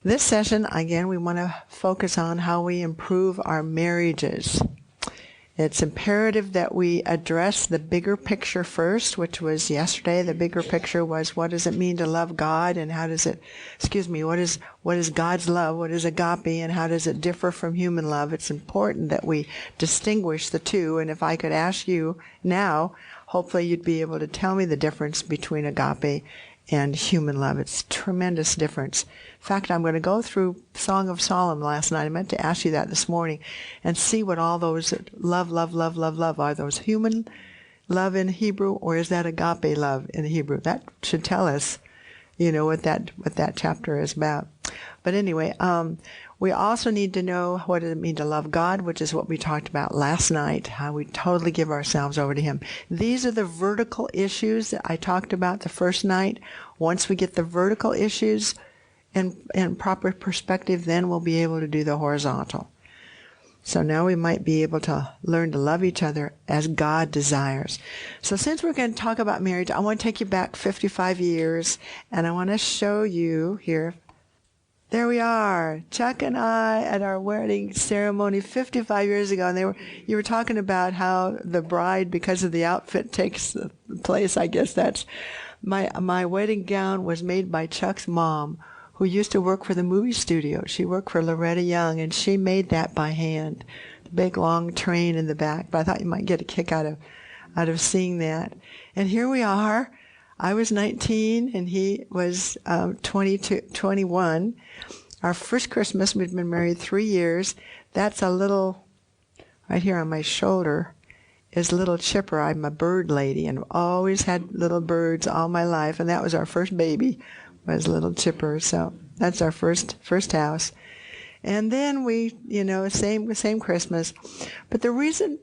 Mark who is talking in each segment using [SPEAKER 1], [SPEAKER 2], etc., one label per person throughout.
[SPEAKER 1] This session, again, we want to focus on how we improve our marriages. It's imperative that we address the bigger picture first, which was yesterday. The bigger picture was, what does it mean to love God, and how does it, what is God's love? What is agape, and how does it differ from human love? It's important that we distinguish the two, and if I could ask you now, hopefully you'd be able to tell me the difference between agape and human love. It's a tremendous difference. In fact, I'm going to go through Song of Solomon last night. I meant to ask you that this morning, and see what all those love are. Those human love in Hebrew, or is that agape love in Hebrew? That should tell us, what that chapter is about. But anyway, we also need to know what does it mean to love God, which is what we talked about last night, how we totally give ourselves over to Him. These are the vertical issues that I talked about the first night. Once we get the vertical issues in proper perspective, then we'll be able to do the horizontal. So now we might be able to learn to love each other as God desires. So since we're going to talk about marriage, I want to take you back 55 years, and I want to show you here. There we are, Chuck and I at our wedding ceremony 55 years ago, and you were talking about how the bride, because of the outfit, takes the place. I guess that's my wedding gown was made by Chuck's mom, who used to work for the movie studio. She worked for Loretta Young, and she made that by hand. The big long train in the back. But I thought you might get a kick out of seeing that. And here we are. I was 19 and he was 21. Our first Christmas, we'd been married 3 years. That's a little, right here on my shoulder, is little Chipper. I'm a bird lady and always had little birds all my life. And that was our first baby, was little Chipper. So that's our first house. And then we, same Christmas. But the reason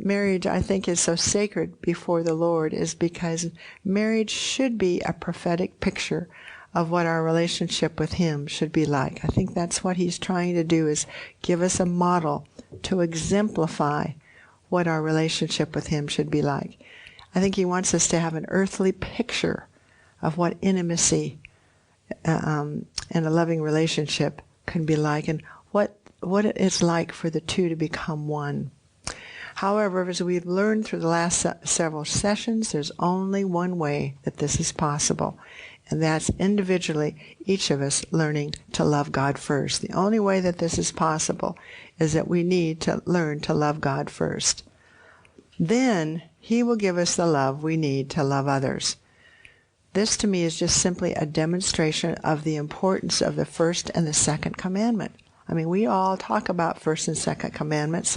[SPEAKER 1] marriage, I think, is so sacred before the Lord is because marriage should be a prophetic picture of what our relationship with Him should be like. I think that's what He's trying to do, is give us a model to exemplify what our relationship with Him should be like. I think He wants us to have an earthly picture of what intimacy and a loving relationship can be like, and what it is like for the two to become one. However, as we've learned through the last several sessions, there's only one way that this is possible, and that's individually, each of us learning to love God first. The only way that this is possible is that we need to learn to love God first. Then He will give us the love we need to love others. This, to me, is just simply a demonstration of the importance of the first and the second commandment. I mean, we all talk about first and second commandments,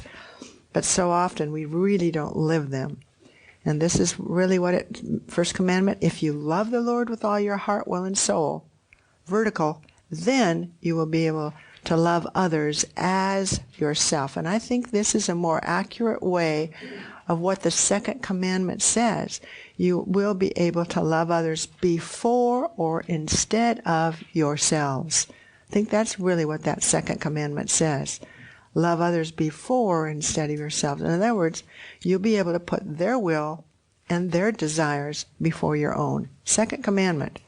[SPEAKER 1] but so often we really don't live them. And this is really first commandment, if you love the Lord with all your heart, will, and soul, vertical, then you will be able to love others as yourself. And I think this is a more accurate way of what the second commandment says. You will be able to love others before or instead of yourselves. I think that's really what that second commandment says. Love others before instead of yourselves. In other words, you'll be able to put their will and their desires before your own. Second commandment.